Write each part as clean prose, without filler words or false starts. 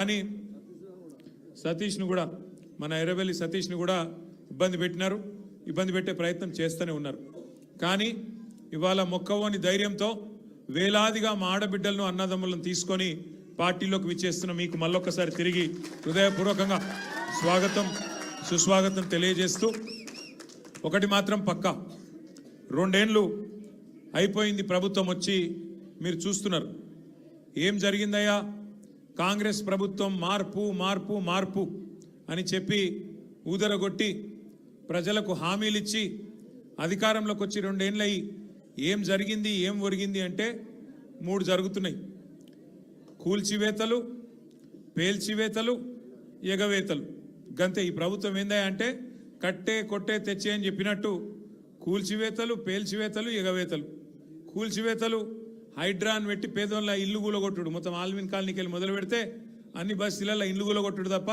కానీ సతీష్ను కూడా మన ఎర్రబెల్లి సతీష్ను కూడా ఇబ్బంది పెట్టే ప్రయత్నం చేస్తూనే ఉన్నారు. కానీ ఇవాళ మొక్కవోని ధైర్యంతో వేలాదిగా మా ఆడబిడ్డలను అన్నదమ్ములను తీసుకొని పార్టీలోకి విచ్చేస్తున్న మీకు మళ్ళొక్కసారి తిరిగి హృదయపూర్వకంగా సుస్వాగతం తెలియజేస్తూ ఒకటి మాత్రం పక్కా, 2 ఏళ్ళు అయిపోయింది ప్రభుత్వం వచ్చి, మీరు చూస్తున్నారు ఏం జరిగిందయ్యా. కాంగ్రెస్ ప్రభుత్వం మార్పు మార్పు మార్పు అని చెప్పి ఊదరగొట్టి ప్రజలకు హామీలిచ్చి అధికారంలోకి వచ్చి 2 ఏళ్ళయి ఏం జరిగింది ఏం ఒరిగింది అంటే 3 జరుగుతున్నాయి. కూల్చివేతలు, పేల్చివేతలు, ఎగవేతలు. గంతే. ఈ ప్రభుత్వం ఏందా అంటే కట్టే కొట్టే తెచ్చే అని చెప్పినట్టు కూల్చివేతలు, పేల్చివేతలు, ఎగవేతలు. కూల్చివేతలు హైడ్రాన్ పెట్టి పేదోళ్ళ ఇల్లు కూలగొట్టుడు, మొత్తం ఆల్విన్ కాలనీకి వెళ్ళి మొదలు పెడితే అన్ని బస్తీలలో ఇల్లు కూలగొట్టుడు తప్ప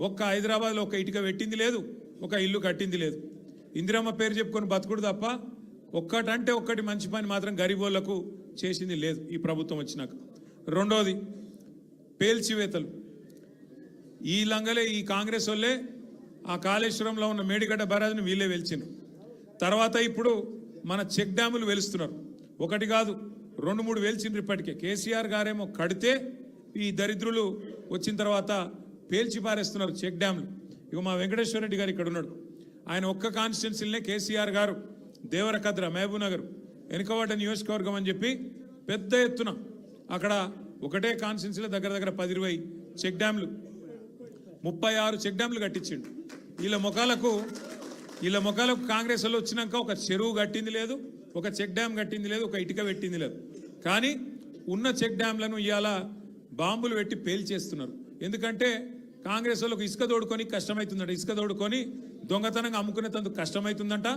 ఒక్క హైదరాబాద్లో ఒక ఇటుక పెట్టింది లేదు, ఒక ఇల్లు కట్టింది లేదు. ఇందిరమ్మ పేరు చెప్పుకొని బతుకుడు తప్ప ఒక్కటంటే ఒక్కటి మంచి పని మాత్రం గరీబోళ్లకు చేసింది లేదు ఈ ప్రభుత్వం వచ్చినాక. రెండోది పేల్చివేతలు. ఈ లంగలే ఈ కాంగ్రెస్ వాళ్ళే ఆ కాళేశ్వరంలో ఉన్న మేడిగడ్డ బరాజ్ని వీళ్ళే వెలిచిండ్రు. తర్వాత ఇప్పుడు మన చెక్ డ్యాములు వెలుస్తున్నారు. ఒకటి కాదు 2-3 వెలిచిండ్రు ఇప్పటికే. కేసీఆర్ గారేమో కడితే ఈ దరిద్రులు వచ్చిన తర్వాత పేల్చి పారేస్తున్నారు చెక్ డ్యాములు. ఇక మా వెంకటేశ్వర రెడ్డి గారు ఇక్కడ ఉన్నాడు. ఆయన ఒక్క కాన్స్టిట్యున్సీలనే కేసీఆర్ గారు దేవరకద్ర, మహబూబ్ నగర్, వెనుకబడ్డ నియోజకవర్గం అని చెప్పి పెద్ద ఎత్తున అక్కడ ఒకటే కాన్స్టిట్యున్సీలో దగ్గర 10-20 చెక్ డ్యాములు, 36 చెక్ డ్యాములు కట్టించిండు. వీళ్ళ ముఖాలకు కాంగ్రెస్ వాళ్ళు వచ్చినాక ఒక చెరువు కట్టింది లేదు, ఒక చెక్ డ్యామ్ కట్టింది లేదు, ఒక ఇటుక పెట్టింది లేదు. కానీ ఉన్న చెక్ డ్యామ్లను ఇవాళ బాంబులు పెట్టి పేల్చేస్తున్నారు. ఎందుకంటే కాంగ్రెస్ వాళ్ళకు ఇసుక తోడుకొని కష్టమవుతుందంట, ఇసుక తోడుకొని దొంగతనంగా అమ్ముకునేందుకు కష్టమవుతుందంట.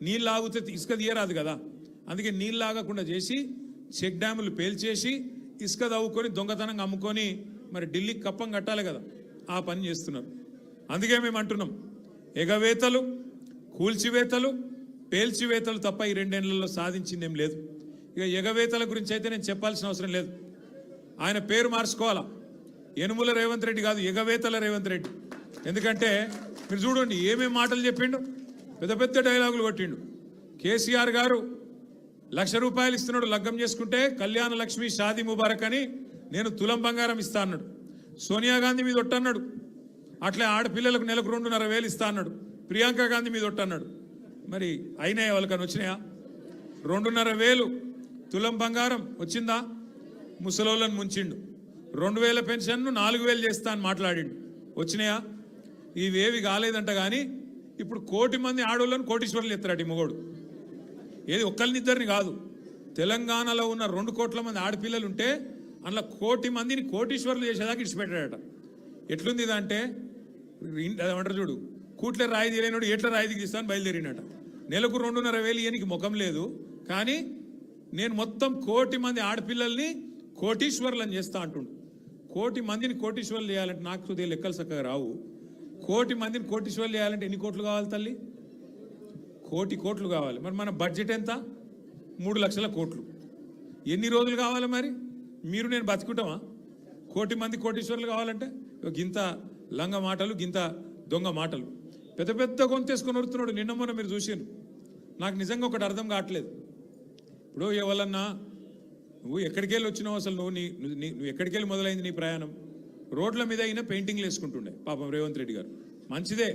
నీళ్ళు ఆగితే ఇసుక తీయరాదు కదా, అందుకే నీళ్ళు ఆగకుండా చేసి చెక్ డ్యాములు పేల్చేసి ఇసుక తవ్వుకొని దొంగతనంగా అమ్ముకొని మరి ఢిల్లీకి కప్పం కట్టాలి కదా, ఆ పని చేస్తున్నారు. అందుకే మేము అంటున్నాం ఎగవేతలు, కూల్చివేతలు, పేల్చివేతలు తప్ప ఈ 2 ఏళ్లలో సాధించిందేం లేదు. ఇక ఎగవేతల గురించి అయితే నేను చెప్పాల్సిన అవసరం లేదు. ఆయన పేరు మార్చుకోవాలా, యనుమల రేవంత్ రెడ్డి కాదు, ఎగవేతల రేవంత్ రెడ్డి. ఎందుకంటే మీరు చూడండి ఏమేం మాటలు చెప్పిండు, పెద్ద డైలాగులు కొట్టిండు. కేసీఆర్ గారు 1,00,000 రూపాయలు ఇస్తున్నాడు లగ్గం చేసుకుంటే, కళ్యాణ లక్ష్మి షాదీ ముబారక్ అని నేను తులం బంగారం ఇస్తా అన్నాడు. సోనియా గాంధీ మీద ఒట్టన్నాడు, అట్లే ఆడపిల్లలకు నెలకు 2,500 ఇస్తా అన్నాడు. ప్రియాంక గాంధీ మీద ఒట్టన్నాడు. మరి అయినాయా వాళ్ళకని వచ్చినాయా? 2,500 తులం బంగారం వచ్చిందా? ముసలోళ్ళని ముంచిండు. 2,000 పెన్షన్ను 4,000 చేస్తా అని మాట్లాడిండు. వచ్చినాయా? ఇవేవి కాలేదంట. కానీ ఇప్పుడు 1,00,000 మంది ఆడోళ్ళని కోటీశ్వర్లు ఎత్తారట ఈ మొగోడు. ఏది ఒక్కరినిద్దరిని కాదు, తెలంగాణలో ఉన్న 2 కోట్ల మంది ఆడపిల్లలు ఉంటే అందులో 1,00,000 మందిని కోటీశ్వర్లు చేసేదాకా ఇడిచిపెట్టాడట. ఎట్లుంది ఇదంటే ఏమంటారు చూడు, కూట్లే రాయి తీయలేనాడు ఎట్లా రాయి దిగిస్తాను బయలుదేరినట. నెలకు 2,500 ఇయనికి ముఖం లేదు. కానీ నేను మొత్తం 1,00,000 మంది ఆడపిల్లల్ని కోటీశ్వర్లను చేస్తా అంటుండు. 1,00,000 మందిని కోటీశ్వర్లు చేయాలంటే నాకు కొద్దిగా లెక్కలు చక్కగా రావు. 1,00,000 మందిని కోటీశ్వర్లు చేయాలంటే ఎన్ని కోట్లు కావాలి తల్లి? 1,00,000 కోట్లు కావాలి. మరి మన బడ్జెట్ ఎంత? 3 లక్షల కోట్లు. ఎన్ని రోజులు కావాలి మరి? మీరు నేను బతుకుంటామా? 1,00,000 మంది కోటీశ్వర్లు కావాలంటే గింత లంగ మాటలు, గింత దొంగ మాటలు, పెద్ద గొంతేసుకొని వరుతున్నాడు. నిన్న మొన్న మీరు చూసారు. నాకు నిజంగా ఒకటి అర్థం కావట్లేదు. ఇప్పుడు ఎవరన్నా నువ్వు ఎక్కడికి వెళ్ళి వచ్చినావు, అసలు నువ్వు ఎక్కడికి వెళ్ళి మొదలైంది నీ ప్రయాణం? రోడ్ల మీద అయినా పెయింటింగ్లు వేసుకుంటుండే పాపం రేవంత్ రెడ్డి గారు. మంచిదే,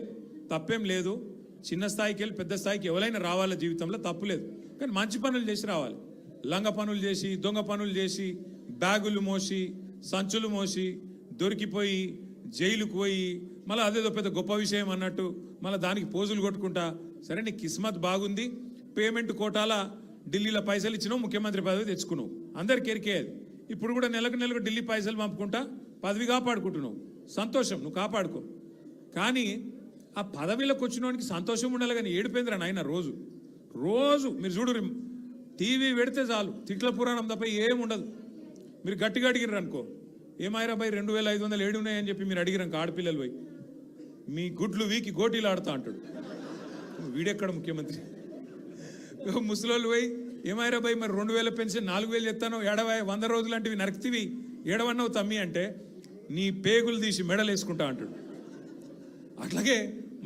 తప్పేం లేదు. చిన్న స్థాయికి వెళ్ళి పెద్ద స్థాయికి ఎవరైనా రావాల జీవితంలో, తప్పు లేదు. కానీ మంచి పనులు చేసి రావాలి. లంగ పనులు చేసి, దొంగ పనులు చేసి, బ్యాగులు మోసి, సంచులు మోసి, దొరికిపోయి జైలుకు పోయి మళ్ళీ అదేదో పెద్ద గొప్ప విషయం అన్నట్టు మళ్ళీ దానికి పోజులు కొట్టుకుంటా. సరే నీ కిస్మత్ బాగుంది, పేమెంట్ కోటాల ఢిల్లీలో పైసలు ఇచ్చినావు, ముఖ్యమంత్రి పదవి తెచ్చుకున్నావు, అందరికి ఎరికేది. ఇప్పుడు కూడా నెలకు ఢిల్లీ పైసలు పంపుకుంటా పదవి కాపాడుకుంటున్నావు. సంతోషం, నువ్వు కాపాడుకో. కానీ ఆ పదవిలోకి వచ్చినోనికి సంతోషం ఉండాలి, కానీ ఏడిపోయిందిరా నాయన. రోజు మీరు చూడు, టీవీ పెడితే చాలు తిట్ల పురాణం తప్ప ఏముండదు. మీరు గట్టిగా అడిగిర్రు అనుకో, ఏమాయిరా బై 2,500 ఏడు ఉన్నాయని చెప్పి మీరు అడిగిరంక ఆడపిల్లలు పోయి మీ గుడ్లు వీకి గోటీలు ఆడుతా అంటాడు. వీడెక్కడ ముఖ్యమంత్రి? ముసలోళ్ళు పోయి ఏమాయిరా బై మరి 2,000 పెన్షన్ 4,000 ఎత్తాను, 100 రోజులు అంటే నరక్తివి, ఏడవన్నావు తమ్మి అంటే నీ పేగులు తీసి మెడలు వేసుకుంటా అంటాడు. అట్లాగే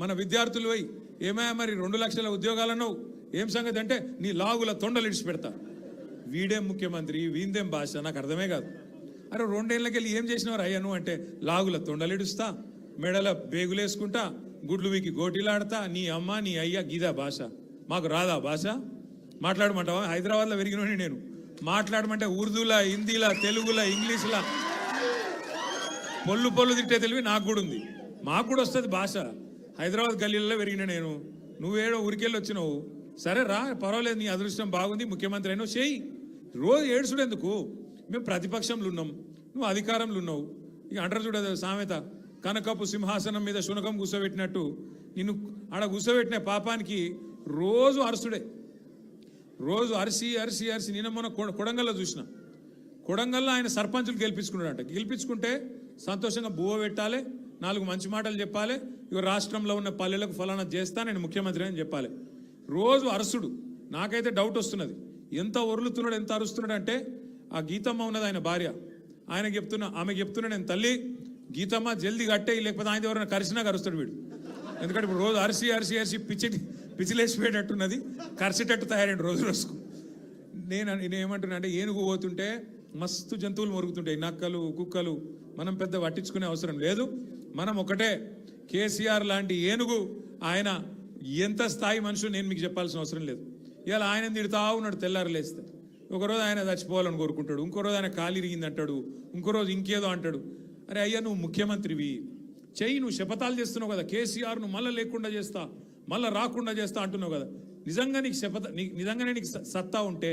మన విద్యార్థులు పోయి ఏమయ్యా మరి 2 లక్షల ఉద్యోగాలను ఏం సంగతి అంటే నీ లాగుల తొండలు ఇడిచి పెడతా. వీడేం ముఖ్యమంత్రి, వీందేం భాష, నాకు అర్థమే కాదు. అరే 2 ఏళ్ళకి వెళ్ళి ఏం చేసినవారు అయ్యాను అంటే లాగుల తొండలు ఇడుస్తా, మెడల బేగులేసుకుంటా, గుడ్లు వీకి గోటీలాడతా, నీ అమ్మ నీ అయ్యా గీదా భాష. మాకు రాదా భాష? మాట్లాడమంటావా? హైదరాబాద్లో పెరిగినోని నేను. మాట్లాడమంటే ఉర్దూలా, హిందీలా, తెలుగులా, ఇంగ్లీష్లా పొల్లు పొల్లు తిట్టే తెలివి నాకు కూడా ఉంది. మాకు కూడా వస్తుంది భాష. హైదరాబాద్ గల్లీలలో పెరిగిన నేను. నువ్వేడో ఊరికెళ్ళి వచ్చినావు, సరే రా పర్వాలేదు, నీ అదృష్టం బాగుంది, ముఖ్యమంత్రి అయినావు, చేయి. రోజు ఏడుచుడు ఎందుకు? మేము ప్రతిపక్షంలో ఉన్నాం, నువ్వు అధికారంలో ఉన్నావు. ఇక అంటారు చూడదు సామెత, కనకపు సింహాసనం మీద శునకం కూర్చోబెట్టినట్టు నిన్ను ఆడ కూర్చోబెట్టిన పాపానికి రోజు అరసుడే. రోజు అరిసి అరిసి అరిసి. నిన్న మొన్న కొడంగల్లో చూసిన. కొడంగల్లో ఆయన సర్పంచులు గెలిపించుకున్నాడంట. గెలిపించుకుంటే సంతోషంగా బువ్వ పెట్టాలి, 4 మంచి మాటలు చెప్పాలి, ఇక రాష్ట్రంలో ఉన్న పల్లెలకు ఫలానా చేస్తా, నేను ముఖ్యమంత్రి అని చెప్పాలి. రోజు అరసుడు. నాకైతే డౌట్ వస్తున్నది, ఎంత ఒరులుతున్నాడు, ఎంత అరుస్తున్నాడు అంటే ఆ గీతమ్మ ఉన్నది ఆయన భార్య. ఆయనకి చెప్తున్నా, ఆమెకు చెప్తున్నా, నేను తల్లి గీతమ్మ జల్దీ కట్టే, లేకపోతే ఆయన ఎవరైనా కరిసినా కరుస్తాడు వీడు. ఎందుకంటే ఇప్పుడు రోజు అరిసి అరిసి అరిసి పిచ్చిలేసిపోయేటట్టున్నది, కరిసేటట్టు తయారైంది రోజు రోజుకు. నేనేమంటున్నా అంటే ఏనుగు పోతుంటే మస్తు జంతువులు మొరుగుతుంటాయి, నక్కలు, కుక్కలు. మనం పెద్ద పట్టించుకునే అవసరం లేదు. మనం ఒకటే, కేసీఆర్ లాంటి ఏనుగు ఆయన ఎంత స్థాయి మనుషులు నేను మీకు చెప్పాల్సిన అవసరం లేదు. ఇవాళ ఆయన తిడుతా ఉన్నాడు తెల్లారు లేస్తే. ఒకరోజు ఆయన చచ్చిపోవాలని కోరుకుంటాడు, ఇంకో రోజు ఆయన కాలు ఇరిగింది అంటాడు, ఇంకో రోజు ఇంకేదో అంటాడు. అరే అయ్యా నువ్వు ముఖ్యమంత్రివి, చెయ్యి. నువ్వు శపథాలు చేస్తున్నావు కదా, కేసీఆర్ను మళ్ళీ లేకుండా చేస్తా, మళ్ళీ రాకుండా చేస్తా అంటున్నావు కదా. నిజంగా నీకు నిజంగానే నీకు సత్తా ఉంటే,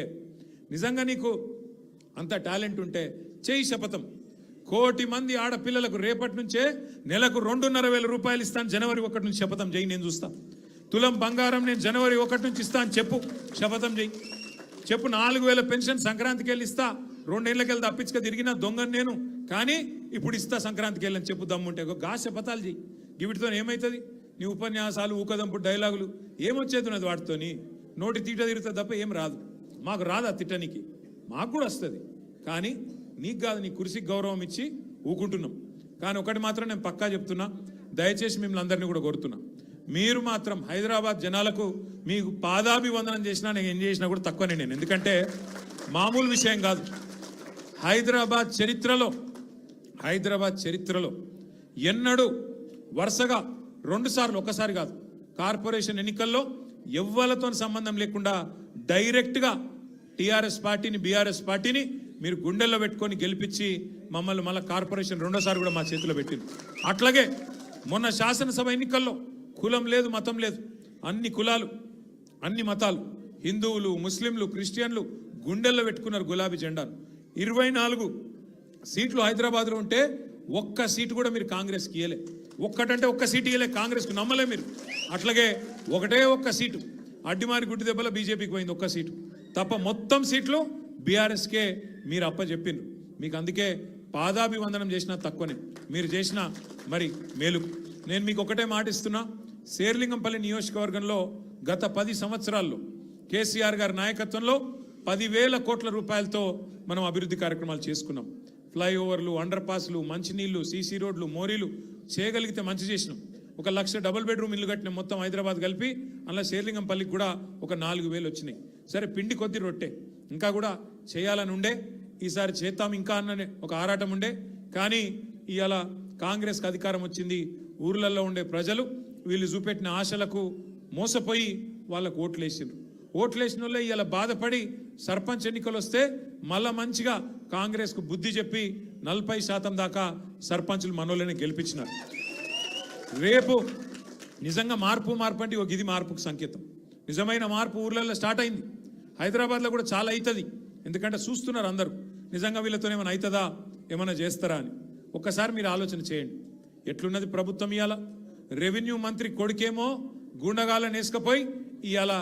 నిజంగా నీకు అంత టాలెంట్ ఉంటే చెయ్యి శపథం. 1 కోటి మంది ఆడపిల్లలకు రేపటి నుంచే నెలకు 2,500 రూపాయలు ఇస్తాను, జనవరి 1 నుంచి శపథం చేయి, నేను చూస్తా. తులం బంగారం నేను జనవరి 1 నుంచి ఇస్తాను చెప్పు, శపథం చేయి. చెప్పు 4,000 పెన్షన్ సంక్రాంతికి వెళ్ళి ఇస్తా, 2 ఏళ్ళకి వెళ్ళి తప్పించుక తిరిగిన దొంగను నేను, కానీ ఇప్పుడు ఇస్తా సంక్రాంతికి వెళ్ళని చెప్పు దమ్ముంటే. గా శపథాలు చేయి. వీటితో ఏమవుతుంది? నీ ఉపన్యాసాలు, ఊకదంపు డైలాగులు ఏమొచ్చేది ఉన్నది వాటితోని? నోటి తీట తిరుగుతుంది తప్ప ఏం రాదు. మాకు రాదా తిట్టనికి? మాకు కూడా వస్తుంది, కానీ నీకు కాదు. నీ కుర్చీకి గౌరవం ఇచ్చి ఊకుంటున్నాం. కానీ ఒకటి మాత్రం నేను పక్కా చెప్తున్నా, దయచేసి మిమ్మల్ని అందరినీ కూడా కోరుతున్నా, మీరు మాత్రం హైదరాబాద్ జనాలకు మీకు పాదాభివందనం చేసినా, నేను ఏం చేసినా కూడా తక్కువనే నేను. ఎందుకంటే మామూలు విషయం కాదు. హైదరాబాద్ చరిత్రలో ఎన్నడూ వరుసగా 2 సార్లు, ఒకసారి కాదు, కార్పొరేషన్ ఎన్నికల్లో ఎవ్వలతో సంబంధం లేకుండా డైరెక్ట్గా టీఆర్ఎస్ పార్టీని, బీఆర్ఎస్ పార్టీని మీరు గుండెల్లో పెట్టుకొని గెలిపించి మమ్మల్ని మళ్ళీ కార్పొరేషన్ 2సారి కూడా మా చేతిలో పెట్టింది. అట్లాగే మొన్న శాసనసభ ఎన్నికల్లో కులం లేదు, మతం లేదు, అన్ని కులాలు, అన్ని మతాలు, హిందువులు, ముస్లింలు, క్రిస్టియన్లు గుండెల్లో పెట్టుకున్నారు గులాబీ జెండాను. 24 సీట్లు హైదరాబాద్లో ఉంటే ఒక్క సీటు కూడా మీరు కాంగ్రెస్కి ఇయ్యలే. ఒక్కటంటే ఒక్క సీటు ఇయ్యలే కాంగ్రెస్కు, నమ్మలే మీరు. అట్లాగే ఒక్క సీటు అడ్డిమారి గుడ్డి దెబ్బలో బీజేపీకి పోయింది, ఒక్క సీటు తప్ప మొత్తం సీట్లు బీఆర్ఎస్కే మీరు అప్పచెప్పిండ్రు. మీకు అందుకే పాదాభివందనం చేసినా తక్కువనే, మీరు చేసిన మరి మేలు. నేను మీకు ఒకటే మాట ఇస్తున్నా, శేర్లింగంపల్లి నియోజకవర్గంలో గత 10 సంవత్సరాల్లో కేసీఆర్ గారి నాయకత్వంలో 10,000 కోట్ల రూపాయలతో మనం అభివృద్ధి కార్యక్రమాలు చేసుకున్నాం. ఫ్లైఓవర్లు, అండర్ పాస్లు, మంచినీళ్లు, సీసీ రోడ్లు, మోరీలు చేయగలిగితే మంచి చేసినాం. 1 లక్ష డబుల్ బెడ్రూమ్ ఇల్లు కట్టిన మొత్తం హైదరాబాద్ కలిపి, అలా శేర్లింగంపల్లికి కూడా ఒక 4,000 వచ్చినాయి. సరే పిండి కొద్ది రొట్టె, ఇంకా కూడా చేయాలని ఉండే, ఈసారి చేద్దాం ఇంకా అన్ననే ఒక ఆరాటం ఉండే. కానీ ఇవాళ కాంగ్రెస్కి అధికారం వచ్చింది. ఊర్లలో ఉండే ప్రజలు వీళ్ళు చూపెట్టిన ఆశలకు మోసపోయి వాళ్ళకు ఓట్లేసిండ్రు. ఓట్లేసిన వాళ్ళే ఇవాళ బాధపడి సర్పంచ్ ఎన్నికలు వస్తే మళ్ళా మంచిగా కాంగ్రెస్కు బుద్ధి చెప్పి 40% దాకా సర్పంచులు మనోళ్ళని గెలిపించినారు. రేపు నిజంగా మార్పు అంటే ఒక ఇది మార్పుకు సంకేతం. నిజమైన మార్పు ఊర్లలో స్టార్ట్ అయింది. హైదరాబాద్లో కూడా చాలా అవుతుంది. ఎందుకంటే చూస్తున్నారు అందరూ, నిజంగా వీళ్ళతో ఏమైనా అవుతుందా, ఏమైనా చేస్తారా అని. ఒక్కసారి మీరు ఆలోచన చేయండి, ఎట్లున్నది ప్రభుత్వం. ఇవాళ రెవెన్యూ మంత్రి కొడుకేమో గుండగాలను వేసుకపోయి ఇవాళ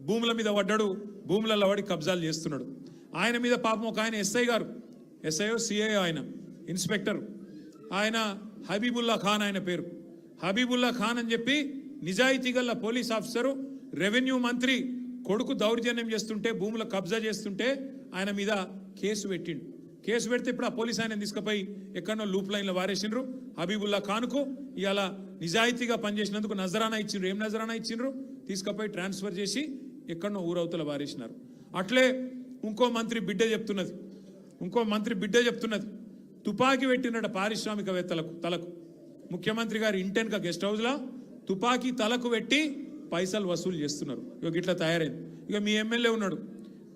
భూముల మీద పడ్డాడు, భూములలో పడి కబ్జాలు చేస్తున్నాడు. ఆయన మీద పాపం ఒక ఆయన ఎస్ఐయో సిఐఓ, ఆయన ఇన్స్పెక్టర్, ఆయన హబీబుల్లా ఖాన్, ఆయన పేరు హబీబుల్లా ఖాన్ అని చెప్పి నిజాయితీ గల పోలీస్ ఆఫీసరు రెవెన్యూ మంత్రి కొడుకు దౌర్జన్యం చేస్తుంటే, భూముల కబ్జా చేస్తుంటే ఆయన మీద కేసు పెట్టిండు. కేసు పెడితే ఇప్పుడు ఆ పోలీస్ ఆయన తీసుకుపోయి ఎక్కడో లూప్ లైన్లో వారేసిండ్రు. హబీబుల్లా ఖాన్కు ఇవాళ నిజాయితీగా పనిచేసినందుకు నజరానా ఇచ్చిండ్రు. ఏం నజరానా ఇచ్చిండ్రు? తీసుకుపోయి ట్రాన్స్ఫర్ చేసి ఎక్కడో ఊరవతల వారేసినారు. అట్లే ఇంకో మంత్రి బిడ్డ చెప్తున్నది తుపాకీ పెట్టినట పారిశ్రామికవేత్తలకు తలకు. ముఖ్యమంత్రి గారి ఇంటెన్క గెస్ట్ హౌస్లో తుపాకీ తలకు పెట్టి పైసలు వసూలు చేస్తున్నారు. ఇక ఇట్లా తయారైంది. ఇక మీ ఎమ్మెల్యే ఉన్నాడు,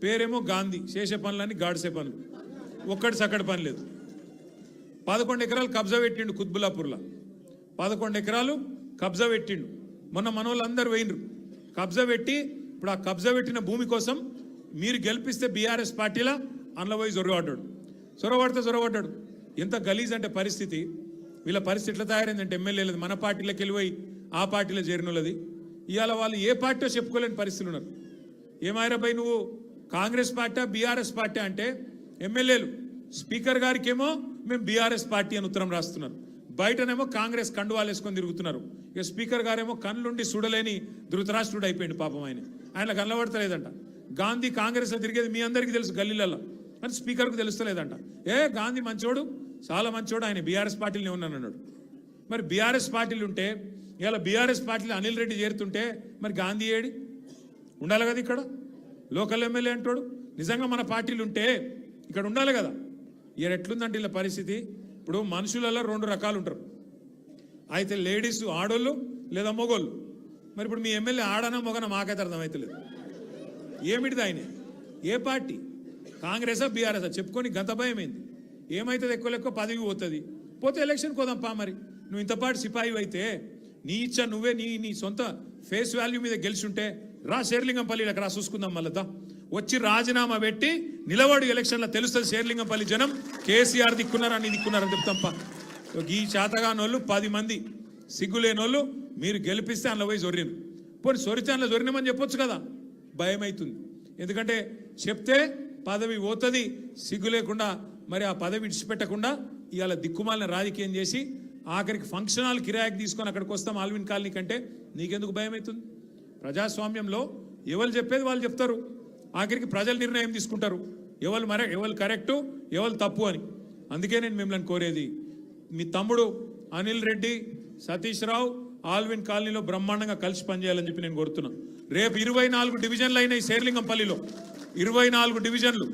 పేరేమో గాంధీ, చేసే పనులని గాడిసే పనులు, ఒక్కటి సక్కడి పని లేదు. 11 ఎకరాలు కబ్జా పెట్టిండు కుత్బుల్లాపూర్లో. 11 ఎకరాలు కబ్జా పెట్టిండు. మొన్న మనోళ్ళందరూ పోయినరు కబ్జా పెట్టి. ఇప్పుడు ఆ కబ్జా పెట్టిన భూమి కోసం మీరు గెలిపిస్తే బీఆర్ఎస్ పార్టీలా అందులో పోయి చొరబడ్డాడు. ఎంత గలీజ్ అంటే పరిస్థితి. వీళ్ళ పరిస్థితి ఎట్లా తయారైందంటే ఎమ్మెల్యేలది మన పార్టీలోకి వెళ్ళిపోయి ఆ పార్టీలో చేరినోళ్ళది. ఇవాళ వాళ్ళు ఏ పార్టీలో చెప్పుకోలేని పరిస్థితులు ఉన్నారు. ఏమాయిరాబాయి నువ్వు కాంగ్రెస్ పార్టీ బీఆర్ఎస్ పార్టీ అంటే ఎమ్మెల్యేలు స్పీకర్ గారికి ఏమో మేము బీఆర్ఎస్ పార్టీ అని ఉత్తరం రాస్తున్నారు. బయటనేమో కాంగ్రెస్ కండువాలు వేసుకొని తిరుగుతున్నారు. ఇక స్పీకర్ గారేమో కళ్ళుండి చూడలేని ధృతరాష్ట్రుడు అయిపోయింది పాపం. ఆయన కనబడతలేదంట. గాంధీ కాంగ్రెస్లో తిరిగేది మీ అందరికీ తెలుసు గల్లీలలో, అని స్పీకర్కు తెలుస్తలేదంట. గాంధీ మంచోడు, చాలా మంచోడు, ఆయన బీఆర్ఎస్ పార్టీలోనే ఉన్నాను అన్నాడు. మరి బీఆర్ఎస్ పార్టీలు ఉంటే ఇలా బీఆర్ఎస్ పార్టీలో అనిల్ రెడ్డి చేరుతుంటే మరి గాంధీ ఏడి ఉండాలి కదా. ఇక్కడ లోకల్ ఎమ్మెల్యే అంటాడు. నిజంగా మన పార్టీలు ఉంటే ఇక్కడ ఉండాలి కదా. ఇయర్ ఎట్లుందంటే ఇలా పరిస్థితి. ఇప్పుడు మనుషులలో 2 రకాలు ఉంటారు. అయితే లేడీస్ ఆడోళ్ళు లేదా మొగోళ్ళు. మరి ఇప్పుడు మీ ఎమ్మెల్యే ఆడనా మొగనా మాకైతే అర్థమవుతలేదు. ఏమిటిది ఆయన? ఏ పార్టీ? కాంగ్రెసా బీఆర్ఎసా? చెప్పుకొని గంత భయమైంది. ఏమవుతుంది? ఎక్కువ పదవి పోతే ఎలక్షన్ కోదాంపా. మరి నువ్వు ఇంతపాటు సిపాయి అయితే నీ ఇచ్చా నువ్వే నీ సొంత ఫేస్ వాల్యూ మీద గెలిచుంటే రా శేర్లింగంపల్లికి రా చూసుకుందాం. మళ్ళా వచ్చి రాజీనామా పెట్టి నిలబడి ఎలక్షన్లో తెలుస్తుంది శేర్లింగంపల్లి జనం కేసీఆర్ దిక్కున్నారని దిక్కున్నారని చెప్తాంపా. ఈ చేతగానోళ్ళు 10 మంది సిగ్గులేనోళ్ళు మీరు గెలిపిస్తే అందులో పోయి జొర్రిను. పోనీ సొరితే అందులో జొరినమని చెప్పొచ్చు కదా. భయం అవుతుంది. ఎందుకంటే చెప్తే పదవి పోతుంది. సిగ్గు లేకుండా మరి ఆ పదవి విడిచిపెట్టకుండా ఇవాళ దిక్కుమాలిన రాజకీయం చేసి ఆఖరికి ఫంక్షన్ హాల్ కిరాయికి తీసుకొని అక్కడికి వస్తాం ఆల్విన్ కాలనీ కంటే నీకెందుకు భయం అవుతుంది? ప్రజాస్వామ్యంలో ఎవరు చెప్పేది వాళ్ళు చెప్తారు. ఆఖరికి ప్రజలు నిర్ణయం తీసుకుంటారు ఎవరు కరెక్టు ఎవరు తప్పు అని. అందుకే నేను మిమ్మల్ని కోరేది, మీ తమ్ముడు అనిల్ రెడ్డి, సతీష్ రావు ఆల్విన్ కాలనీలో బ్రహ్మాండంగా కలిసి పనిచేయాలని చెప్పి నేను కోరుతున్నా. రేపు 24 డివిజన్లు అయినాయి శేర్లింగంపల్లిలో. 24 డివిజన్లు,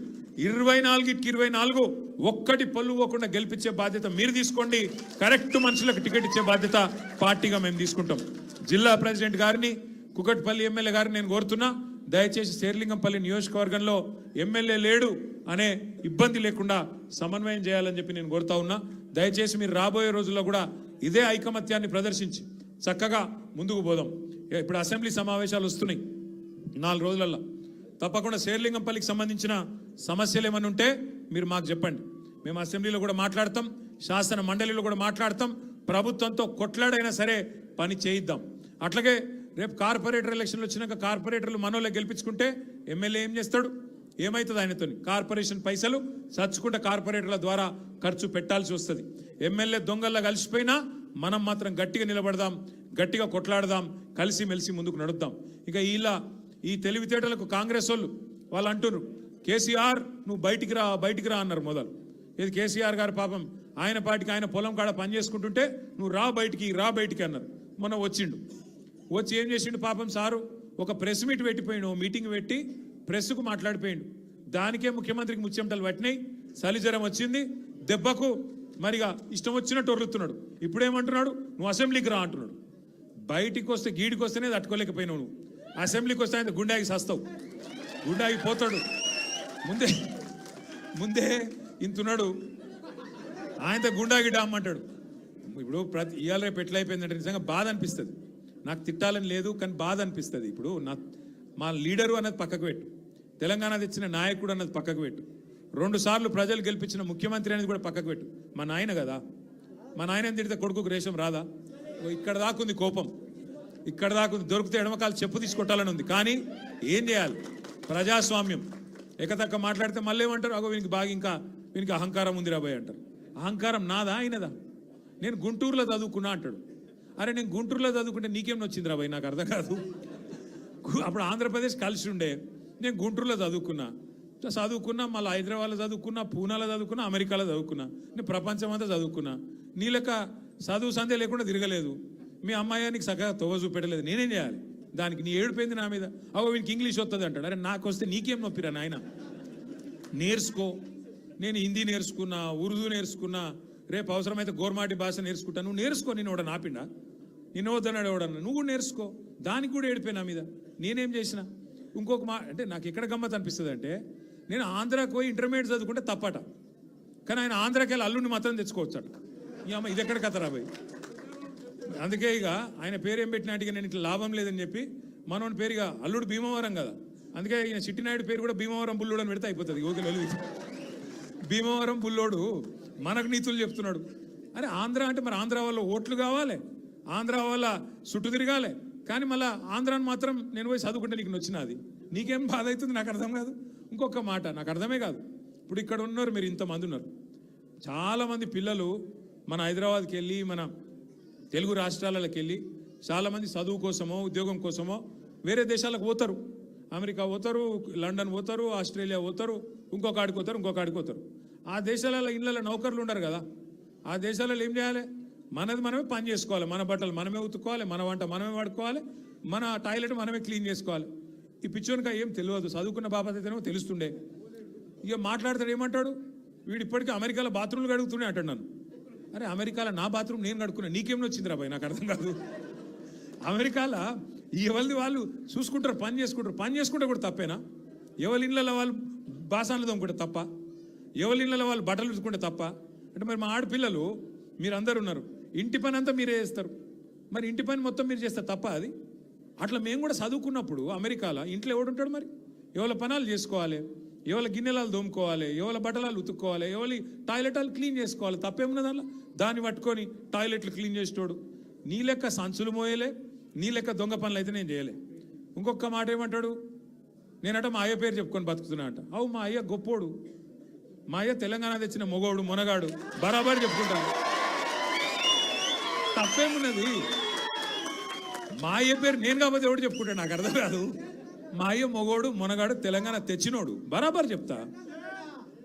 24 ఒక్కటి పళ్ళు పోకుండా గెలిపించే బాధ్యత మీరు తీసుకోండి. కరెక్ట్ మనుషులకు టికెట్ ఇచ్చే బాధ్యత పార్టీగా మేము తీసుకుంటాం. జిల్లా ప్రెసిడెంట్ గారిని, కుకట్పల్లి ఎమ్మెల్యే గారిని నేను కోరుతున్నా, దయచేసి శేర్లింగంపల్లి నియోజకవర్గంలో ఎమ్మెల్యే లేడు అనే ఇబ్బంది లేకుండా సమన్వయం చేయాలని చెప్పి నేను కోరుతా ఉన్నా. దయచేసి మీరు రాబోయే రోజుల్లో కూడా ఇదే ఐకమత్యాన్ని ప్రదర్శించి చక్కగా ముందుకు పోదాం. ఇప్పుడు అసెంబ్లీ సమావేశాలు వస్తున్నాయి 4 రోజులలో. తప్పకుండా శేర్లింగంపల్లికి సంబంధించిన సమస్యలు ఏమైనా ఉంటే మీరు మాకు చెప్పండి. మేము అసెంబ్లీలో కూడా మాట్లాడతాం, శాసన మండలిలో కూడా మాట్లాడతాం. ప్రభుత్వంతో కొట్లాడైనా సరే పని చేయిద్దాం. అట్లాగే రేపు కార్పొరేటర్ ఎలక్షన్లు వచ్చినాక కార్పొరేటర్లు మనోళ్ళే గెలిపించుకుంటే ఎమ్మెల్యే ఏం చేస్తాడు? ఏమవుతుంది ఆయనతో? కార్పొరేషన్ పైసలు చచ్చుకుంటే కార్పొరేటర్ల ద్వారా ఖర్చు పెట్టాల్సి వస్తుంది. ఎమ్మెల్యే దొంగల్లా కలిసిపోయినా మనం మాత్రం గట్టిగా నిలబడదాం, గట్టిగా కొట్లాడదాం, కలిసి మెలిసి ముందుకు నడుద్దాం. ఇక ఈ తెలివితేటలకు కాంగ్రెస్ వాళ్ళు అంటున్నారు, కేసీఆర్ నువ్వు బయటికి రా అన్నారు మొదలు. ఇది కేసీఆర్ గారు పాపం ఆయన పార్టీకి ఆయన పొలం కాడ పని చేసుకుంటుంటే నువ్వు రా బయటికి అన్నారు. మొన్న వచ్చి ఏం చేసిండు పాపం సారు? ఒక ప్రెస్ మీట్ పెట్టిపోయిండు, మీటింగ్ పెట్టి ప్రెస్కు మాట్లాడిపోయిండు. దానికే ముఖ్యమంత్రికి ముచ్చెమటలు పట్టినాయి, చలిజ్వరం వచ్చింది, దెబ్బకు మరిగా ఇష్టం వచ్చినట్టు ఒర్రుతున్నాడు. ఇప్పుడేమంటున్నాడు? నువ్వు అసెంబ్లీకి రా అంటున్నాడు. బయటికి వస్తే గీడికి వస్తేనే తట్టుకోలేకపోయినావు నువ్వు. అసెంబ్లీకి వస్తే ఆయన గుండాకి సస్తావు, గుండాకి పోతాడు. ముందే ఇంతున్నాడు, ఆయనతో గుండాకి డామ్మంటాడు. ఇప్పుడు ఇవాళ రేపు ఎట్లయిపోయిందంటే నిజంగా బాధ అనిపిస్తుంది. నాకు తిట్టాలని లేదు కానీ బాధ అనిపిస్తుంది. ఇప్పుడు మా లీడరు అన్నది పక్కకు పెట్టు, తెలంగాణ తెచ్చిన నాయకుడు అన్నది పక్కకు పెట్టు, 2 సార్లు ప్రజలు గెలిపించిన ముఖ్యమంత్రి అనేది కూడా పక్కకు పెట్టు. మా నాయన కదా, మా నాయన తిడితే కొడుకుకు రేషం రాదా? ఇక్కడ దాకుంది కోపం, ఇక్కడ దాకుంది. దొరికితే ఎడమకాలు చెప్పు తీసుకొట్టాలని ఉంది. కానీ ఏం చేయాలి? ప్రజాస్వామ్యం. ఎకతక్క మాట్లాడితే మళ్ళీ ఏమంటారు? అగో వీనికి అహంకారం ఉంది రాబోయ్ అంటారు. అహంకారం నాదా ఆయనదా? నేను గుంటూరులో చదువుకున్నా అంటాడు. అరే నేను గుంటూరులో చదువుకుంటే నీకేం వచ్చింది రాబోయ్? నాకు అర్థం కాదు. అప్పుడు ఆంధ్రప్రదేశ్ కలిసి ఉండే, నేను గుంటూరులో చదువుకున్నా, చదువుకున్నా, మళ్ళీ హైదరాబాద్లో చదువుకున్నా, పూనాలో చదువుకున్నా, అమెరికాలో చదువుకున్నా, నేను ప్రపంచం అంతా చదువుకున్నా. నీ లెక్క చదువు సందే లేకుండా తిరగలేదు. మీ అమ్మాయి నీకు చక్కగా తోవ చూపెట్టలేదు. నేనేం చేయాలి దానికి? నీ ఏడిపోయింది నా మీద. అవో వీనికి ఇంగ్లీష్ వస్తుంది అంటాడు. అరే నాకు వస్తే నీకేం నొప్పిరా నాయన? నేర్చుకో. నేను హిందీ నేర్చుకున్నా, ఉర్దూ నేర్చుకున్నా, రేపు అవసరమైతే గోర్మాటి భాష నేర్చుకుంటా. నువ్వు నేర్చుకో. నేను ఎవడ నాపిండా? నేను వద్దన్నాడు ఎవడన్నా? నువ్వు కూడా నేర్చుకో. దానికి కూడా ఏడిపోయినా మీద నేనేం చేసిన? ఇంకొక అంటే నాకు ఎక్కడ గమ్మత్ అనిపిస్తుంది అంటే, నేను ఆంధ్రాకి పోయి ఇంటర్మీడియట్ చదువుకుంటే తప్పట, కానీ ఆయన ఆంధ్రాకి వెళ్ళి అల్లుడిని మాత్రం తెచ్చుకోవచ్చాడు. ఈ అమ్మ ఇది ఎక్కడ కథ రాబోయ్. అందుకే ఇక ఆయన పేరు ఏం పెట్టినట్టుగా నేను ఇట్లా లాభం లేదని చెప్పి మనోని పేరుగా అల్లుడు భీమవరం కదా, అందుకే ఈయన చిట్టినాయుడు పేరు కూడా భీమవరం బుల్లోడు అని పెడితే అయిపోతుంది. ఓకే, భీమవరం బుల్లోడు మనకు నీతులు చెప్తున్నాడు. అరే ఆంధ్ర అంటే మరి ఆంధ్ర వల్ల ఓట్లు కావాలి, ఆంధ్ర వల్ల చుట్టూ తిరగాలి, కానీ మళ్ళీ ఆంధ్రాని మాత్రం నేను పోయి చదువుకుంటే నీకు నచ్చినది. నీకేం బాధ అవుతుంది? నాకు అర్థం కాదు. ఇంకొక మాట నాకు అర్థమే కాదు. ఇప్పుడు ఇక్కడ ఉన్నారు మీరు, ఇంతమంది ఉన్నారు, చాలామంది పిల్లలు మన హైదరాబాద్కి వెళ్ళి, మన తెలుగు రాష్ట్రాలకు వెళ్ళి చాలామంది చదువు కోసమో ఉద్యోగం కోసమో వేరే దేశాలకు పోతారు. అమెరికా పోతారు, లండన్ పోతారు, ఆస్ట్రేలియా పోతారు, ఇంకొక ఆడికి పోతారు, ఇంకొక ఆడికి పోతారు. ఆ దేశాలలో ఇళ్ళలో నౌకర్లు ఉండరు కదా. ఆ దేశాలలో ఏం చేయాలి? మనది మనమే పని చేసుకోవాలి, మన బట్టలు మనమే ఉతుక్కోవాలి, మన వంట మనమే వాడుకోవాలి, మన టాయిలెట్ మనమే క్లీన్ చేసుకోవాలి. ఈ పిచ్చోనిక ఏం తెలియదు. చదువుకున్న బాబాతేనేమో తెలుస్తుండే. ఇక మాట్లాడతాడు, ఏమంటాడు వీడు? ఇప్పటికీ అమెరికాలో బాత్రూమ్లు కడుగుతూనే అంటాడు నన్ను. అరే అమెరికాలో నా బాత్రూమ్ నేను కడుక్కున్నా, నీకేం వచ్చింది రాబాయ్? నాకు అర్థం కాదు. అమెరికాలో ఎవరిది వాళ్ళు చూసుకుంటారు, పని చేసుకుంటారు. పని చేసుకుంటే కూడా తప్పేనా? ఎవరి ఇళ్ళలో వాళ్ళు బాసాన్లు తోముకుంటే తప్ప? ఎవరి ఇళ్ళలో వాళ్ళు బట్టలు ఉతుకుంటే తప్ప? అంటే మరి మా ఆడపిల్లలు మీరందరూ ఉన్నారు, ఇంటి పని అంతా మీరే చేస్తారు, మరి ఇంటి పని మొత్తం మీరు చేస్తారు తప్ప అది? అట్లా మేము కూడా చదువుకున్నప్పుడు అమెరికాలో ఇంట్లో ఎవడుంటాడు? మరి ఎవరి పనాలు చేసుకోవాలి, ఎవరి గిన్నెలాలు దోముకోవాలి, ఎవరి బట్టలాలు ఉతుక్కోవాలి, ఎవరి టాయిలెట్లు క్లీన్ చేసుకోవాలి. తప్పేమున్నది అలా? దాన్ని పట్టుకొని టాయిలెట్లు క్లీన్ చేసేటోడు. నీ లెక్క సంచులు మోయలే, నీ లెక్క దొంగ పనులు అయితే నేను చేయలే. ఇంకొక మాట ఏమంటాడు? నేనట మా అయ్య పేరు చెప్పుకొని బతుకుతున్నా అంట. అవు మా అయ్య గొప్పోడు, మా అయ్య తెలంగాణ తెచ్చిన మొగోడు మునగాడు, బరాబర్ చెప్పుకుంటాను. తప్పేమున్నది? మా అయ్య పేరు నేను కాకపోతే ఎవడు చెప్పుకుంటాడు? నాకు అర్థం కాదు. మా అయ్య మొగోడు మునగాడు తెలంగాణ తెచ్చినోడు, బరాబర్ చెప్తా.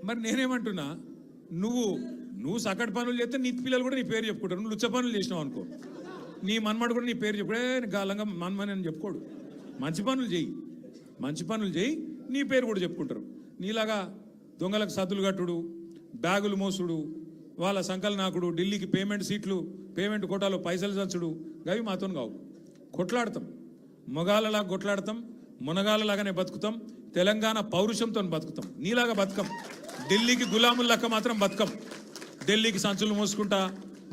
మరి నేనేమంటున్నా, నువ్వు సకటి పనులు చేస్తే నీ పిల్లలు కూడా నీ పేరు చెప్పుకుంటారు. నువ్వు లుచ్చ పనులు చేసినావు అనుకో, నీ మన్మడు కూడా నీ పేరు చెప్పుడే గాలంగా మన్మని అని చెప్పుకోడు. మంచి పనులు చెయ్యి, మంచి పనులు చేయి, నీ పేరు కూడా చెప్పుకుంటారు. నీలాగా దొంగలకు సద్దులు కట్టుడు, బ్యాగులు మోసుడు, వాళ్ళ సంకల్ నాకుడు, ఢిల్లీకి పేమెంట్ కోటాలో పైసలు చంచుడు, గవి మాతో కావు. కొట్లాడతాం, మొగాలలాగా కొట్లాడతాం, మునగాలలాగానే బతుకుతాం, తెలంగాణ పౌరుషంతో బతుకుతాం. నీలాగా బతుకం, ఢిల్లీకి గులాముల్లాక మాత్రం బతుకం. ఢిల్లీకి సంచులు మోసుకుంటా,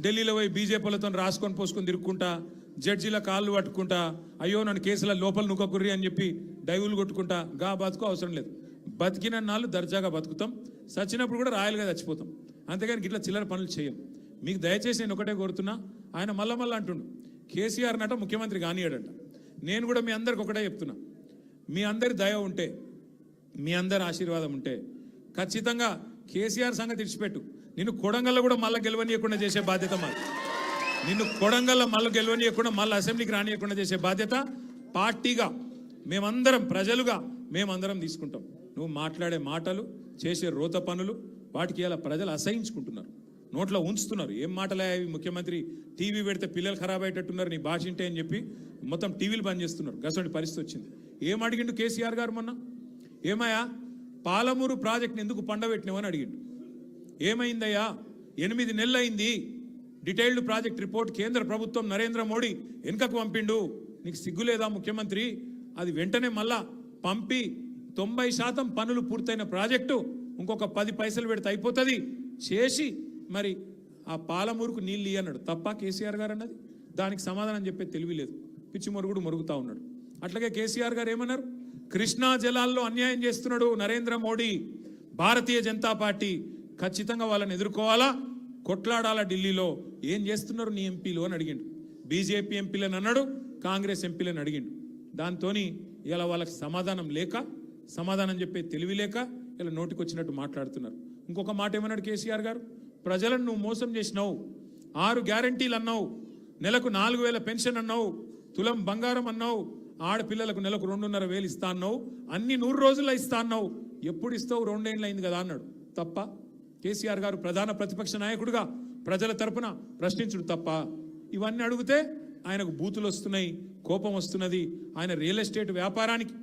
ఢిల్లీలో పోయి బీజేపీలతో రాసుకొని పోసుకొని తిరుక్కుంటా, జడ్జీల కాళ్ళు పట్టుకుంటా, అయ్యో నన్ను కేసుల లోపల నువ్వుకుర్రి అని చెప్పి డైవులు కొట్టుకుంటా, గా బతుకు అవసరం లేదు. బతికిన నాళ్ళు దర్జాగా బతుకుతాం, చచ్చినప్పుడు కూడా రాయలుగా చచ్చిపోతాం. అంతేగాని ఇట్లా చిల్లర పనులు చేయం. మీకు దయచేసి నేను ఒకటే కోరుతున్నా, ఆయన మళ్ళా అంటుండు కేసీఆర్ నట ముఖ్యమంత్రి కానియాడంట. నేను కూడా మీ అందరికి ఒకటే చెప్తున్నా, మీ అందరి దయ ఉంటే, మీ అందరి ఆశీర్వాదం ఉంటే ఖచ్చితంగా కేసీఆర్ సంగతి ఇడిచిపెట్టు, నిన్ను కొడంగల్లో కూడా మళ్ళీ గెలవనీయకుండా చేసే బాధ్యత మాది. నిన్ను కొడంగల్లో మళ్ళీ గెలవనీయకుండా, మళ్ళీ అసెంబ్లీకి రానియకుండా చేసే బాధ్యత పార్టీగా మేమందరం, ప్రజలుగా మేమందరం తీసుకుంటాం. నువ్వు మాట్లాడే మాటలు, చేసే రోత పనులు, వాటికి ఇలా ప్రజలు అసహించుకుంటున్నారు, నోట్లో ఉంచుతున్నారు. ఏం మాటలే ముఖ్యమంత్రి టీవీ పెడితే పిల్లలు ఖరాబ్ అయ్యేటట్టున్నారు నీ భాష ఇంటే అని చెప్పి మొత్తం టీవీలు బంద్ చేస్తున్నారు. గసంటి పరిస్థితి వచ్చింది. ఏం అడిగిండు కేసీఆర్ గారు మొన్న? ఏమయ్యా పాలమూరు ప్రాజెక్ట్ని ఎందుకు పండబెట్టినావని అడిగిండు. ఏమైందయ్యా? 8 నెలలు అయింది, డీటెయిల్డ్ ప్రాజెక్ట్ రిపోర్ట్ కేంద్ర ప్రభుత్వం నరేంద్ర మోడీ వెనుకకు పంపిండు. నీకు సిగ్గులేదా ముఖ్యమంత్రి? అది వెంటనే మళ్ళా పంపి 90% పనులు పూర్తయిన ప్రాజెక్టు ఇంకొక 10 పైసలు పెడితే అయిపోతుంది చేసి మరి ఆ పాలమూరుకు నీళ్ళు అన్నాడు. తప్ప కేసీఆర్ గారు అన్నది? దానికి సమాధానం చెప్పే తెలివి లేదు, పిచ్చి మొరుగుడు మొరుగుతా ఉన్నాడు. అట్లాగే కేసీఆర్ గారు ఏమన్నారు? కృష్ణా జలాల్లో అన్యాయం చేస్తున్నాడు నరేంద్ర మోడీ, భారతీయ జనతా పార్టీ ఖచ్చితంగా వాళ్ళని ఎదుర్కోవాలా, కొట్లాడాలా. ఢిల్లీలో ఏం చేస్తున్నారు నీ ఎంపీలు అని అడిగిండు. బీజేపీ ఎంపీలను అన్నాడు, కాంగ్రెస్ ఎంపీలను అడిగిండు. దాంతో ఇలా వాళ్ళకి సమాధానం చెప్పే తెలివి లేక ఇలా నోటికొచ్చినట్టు మాట్లాడుతున్నారు. ఇంకొక మాట ఏమన్నాడు కేసీఆర్ గారు? ప్రజలను నువ్వు మోసం చేసినావు, 6 గ్యారంటీలు అన్నావు, నెలకు 4,000 పెన్షన్ అన్నావు, తులం బంగారం అన్నావు, ఆడపిల్లలకు నెలకు 2,500 ఇస్తా అన్నావు, అన్ని 100 రోజుల్లో ఇస్తా అన్నావు. ఎప్పుడు ఇస్తావు 2 ఏళ్ళు అయింది కదా అన్నాడు. తప్ప కేసీఆర్ గారు ప్రధాన ప్రతిపక్ష నాయకుడిగా ప్రజల తరపున ప్రశ్నించుడు తప్ప. ఇవన్నీ అడిగితే ఆయనకు బూతులు వస్తున్నాయి, కోపం వస్తున్నది. ఆయన రియల్ ఎస్టేట్ వ్యాపారానికి,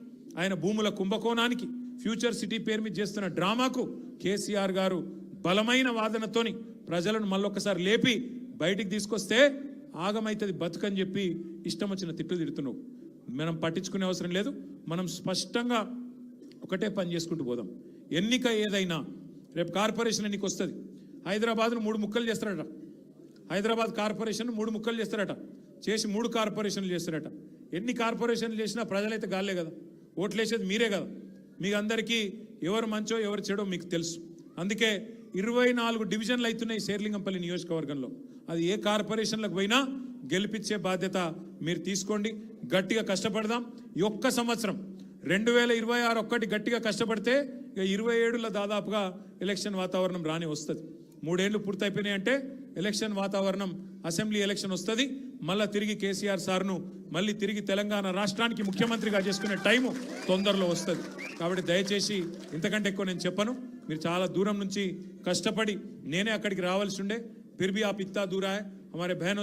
ఆయన భూముల కుంభకోణానికి, ఫ్యూచర్ సిటీ పేరు మీద చేస్తున్న డ్రామాకు కేసీఆర్ గారు బలమైన వాదనతోని ప్రజలను మళ్ళొక్కసారి లేపి బయటికి తీసుకొస్తే ఆగమైతుంది బతుకని చెప్పి ఇష్టం వచ్చిన తిట్లు తిడుతున్నావు. మనం పట్టించుకునే అవసరం లేదు. మనం స్పష్టంగా ఒకటే పని చేసుకుంటూ పోదాం. ఎన్నిక ఏదైనా రేపు కార్పొరేషన్ ఎన్నిక వస్తుంది. హైదరాబాద్ను 3 ముక్కలు చేస్తారట. హైదరాబాద్ కార్పొరేషన్ 3 ముక్కలు చేస్తారట. చేసి 3 కార్పొరేషన్లు చేస్తారట. ఎన్ని కార్పొరేషన్లు చేసినా ప్రజలైతే గాలే కదా, ఓట్లేసేది మీరే కదా. మీకు అందరికీ ఎవరు మంచో ఎవరు చెడో మీకు తెలుసు. అందుకే 24 డివిజన్లు అవుతున్నాయి శేర్లింగంపల్లి నియోజకవర్గంలో. అది ఏ కార్పొరేషన్లకు పోయినా గెలిపించే బాధ్యత మీరు తీసుకోండి. గట్టిగా కష్టపడదాం. ఈ ఒక్క సంవత్సరం 2026 ఒక్కటి గట్టిగా కష్టపడితే ఇక 27లో దాదాపుగా ఎలక్షన్ వాతావరణం రాని వస్తుంది. 3 ఏళ్ళు పూర్తయిపోయినాయి అంటే ఎలక్షన్ వాతావరణం, అసెంబ్లీ ఎలక్షన్ వస్తుంది. మళ్ళీ తిరిగి కేసీఆర్ సార్ను మళ్ళీ తిరిగి తెలంగాణ రాష్ట్రానికి ముఖ్యమంత్రిగా చేసుకునే టైము తొందరలో వస్తుంది. కాబట్టి దయచేసి ఇంతకంటే ఎక్కువ నేను చెప్పను. మీరు చాలా దూరం నుంచి కష్టపడి నేనే అక్కడికి రావాల్సి ఉండే. फिर भी आप इतना दूर आए, हमारे बहनों